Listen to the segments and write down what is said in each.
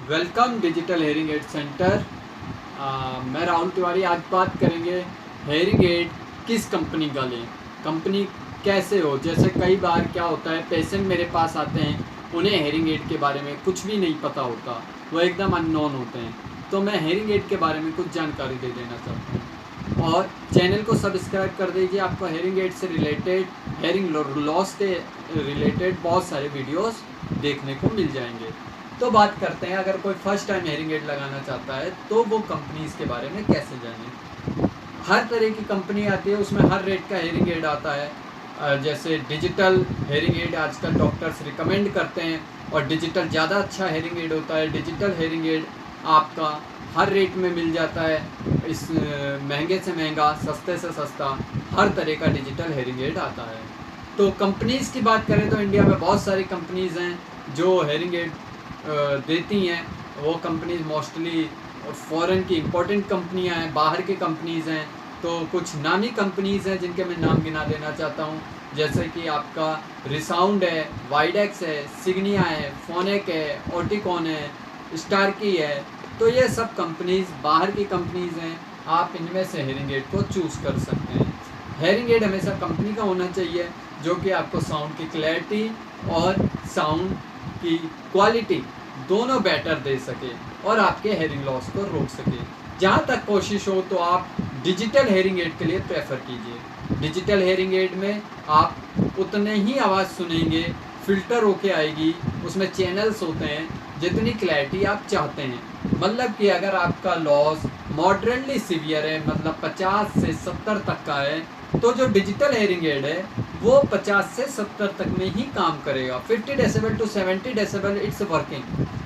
Welcome digital hearing aid centre. मैं राहुल तिवारी। आज बात करेंगे हेयरिंग एड किस कंपनी का लें, कंपनी कैसे हो। जैसे कई बार क्या होता है, पेशेंट मेरे पास आते हैं, उन्हें हेयरिंग एड के बारे में कुछ भी नहीं पता होता, वो एकदम अननोन होते हैं। तो मैं हेयरिंग एड के बारे में कुछ जानकारी दे देना चाहता हूँ। और चैनल को सब्सक्राइब कर दीजिए, आपको हेयरिंग एड से रिलेटेड, हेयरिंग लॉस के रिलेटेड बहुत सारे वीडियोस देखने को मिल जाएंगे। तो बात करते हैं, अगर कोई फर्स्ट टाइम हेयरिंग एड लगाना चाहता है तो वो कंपनीज के बारे में कैसे जाने। हर तरह की कंपनी आती है, उसमें हर रेट का हेयरिंग एड आता है। जैसे डिजिटल हेयरिंग एड आजकल डॉक्टर्स रिकमेंड करते हैं और डिजिटल ज़्यादा अच्छा हेयरिंग एड होता है। डिजिटल हेयरिंग एड आपका हर रेट में मिल जाता है, इस महंगे से महंगा, सस्ते से सस्ता, हर तरह का डिजिटल हेयरिंग एड आता है। तो कंपनीज़ की बात करें तो इंडिया में बहुत सारी कंपनीज़ हैं जो हेयरिंग एड देती हैं। वो कंपनीज मोस्टली फॉरेन की इम्पोर्टेंट कंपनियां हैं, बाहर की कंपनीज़ हैं। तो कुछ नामी कंपनीज़ हैं जिनके मैं नाम गिना देना चाहता हूँ, जैसे कि आपका रिसाउंड है, वाइडेक्स है, सिग्निया है, फोनेक है, ओटिकॉन है, स्टारकी है। तो ये सब कंपनीज़ बाहर की कंपनीज़ हैं, आप इनमें से हेयरिंग एड को चूज़ कर सकते हैं। हेयरिंग एड हमेशा कंपनी का होना चाहिए जो कि आपको साउंड की क्लैरिटी और साउंड की क्वालिटी दोनों बेटर दे सके और आपके हेयरिंग लॉस को रोक सके। जहाँ तक कोशिश हो तो आप डिजिटल हेयरिंग एड के लिए प्रेफर कीजिए। डिजिटल हेयरिंग एड में आप उतने ही आवाज़ सुनेंगे, फिल्टर होके आएगी, उसमें चैनल्स होते हैं, जितनी क्लैरिटी आप चाहते हैं। मतलब कि अगर आपका लॉस मॉडरेटली सीवियर है, मतलब 50 से 70 तक का है, तो जो डिजिटल हेयरिंग एड है वो 50 से 70 तक में ही काम करेगा। 50 decibel to 70 decibel it's working.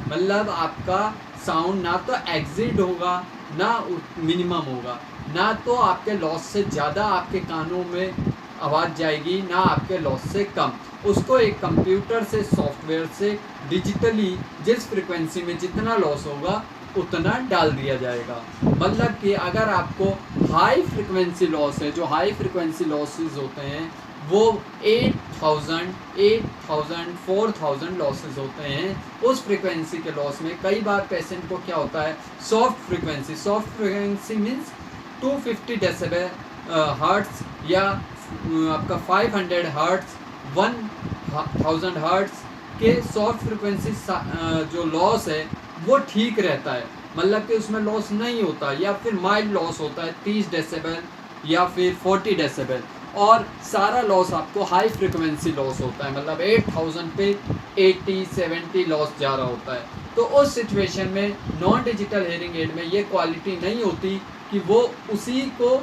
मतलब आपका साउंड ना तो एग्जिट होगा ना मिनिमम होगा, ना तो आपके लॉस से ज़्यादा आपके कानों में आवाज़ जाएगी, ना आपके लॉस से कम। उसको एक कंप्यूटर से, सॉफ्टवेयर से डिजिटली जिस फ्रिक्वेंसी में जितना लॉस होगा उतना डाल दिया जाएगा। मतलब कि अगर आपको हाई फ्रिक्वेंसी लॉस है, जो हाई फ्रिक्वेंसी लॉसेस होते हैं वो 8000, 4000 लॉसेस होते हैं। उस फ्रिक्वेंसी के लॉस में कई बार पेशेंट को क्या होता है, soft frequency means 250 decibel hertz या आपका 500 हर्ट्स, 1000 हर्ट्स के सॉफ्ट फ्रिक्वेंसी जो लॉस है वो ठीक रहता है। मतलब कि उसमें लॉस नहीं होता, या फिर माइल्ड लॉस होता है 30 डेसिबल या फिर 40 डेसिबल। और सारा लॉस आपको हाई फ्रिक्वेंसी लॉस होता है, मतलब 8000 पे 80-70 लॉस जा रहा होता है। तो उस सिचुएशन में नॉन डिजिटल हेयरिंग एड में ये क्वालिटी नहीं होती कि वो उसी को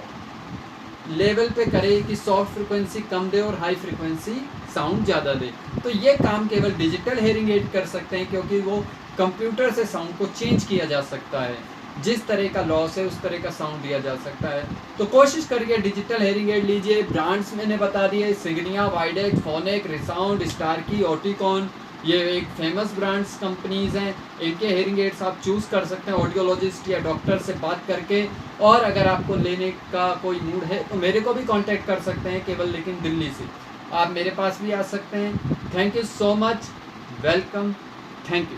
लेवल पे करे कि सॉफ्ट फ्रिक्वेंसी कम दे और हाई फ्रिक्वेंसी साउंड ज़्यादा दे। तो ये काम केवल डिजिटल हेयरिंग एड कर सकते हैं, क्योंकि वो कंप्यूटर से साउंड को चेंज किया जा सकता है। जिस तरह का लॉस है उस तरह का साउंड दिया जा सकता है। तो कोशिश करिए डिजिटल हेयरिंग एड लीजिए। ब्रांड्स मैंने बता दिए, सिग्निया, वाइडेक्स, फोनेक, रिसाउंड, स्टारकी, ओटिकॉन, ये एक फेमस ब्रांड्स कंपनीज़ हैं। इनके हेयरिंग एड्स आप चूज़ कर सकते हैं ऑडियोलॉजिस्ट या डॉक्टर से बात करके। और अगर आपको लेने का कोई मूड है तो मेरे को भी कांटेक्ट कर सकते हैं, केवल लेकिन दिल्ली से आप मेरे पास भी आ सकते हैं। Thank you so much, welcome, thank you.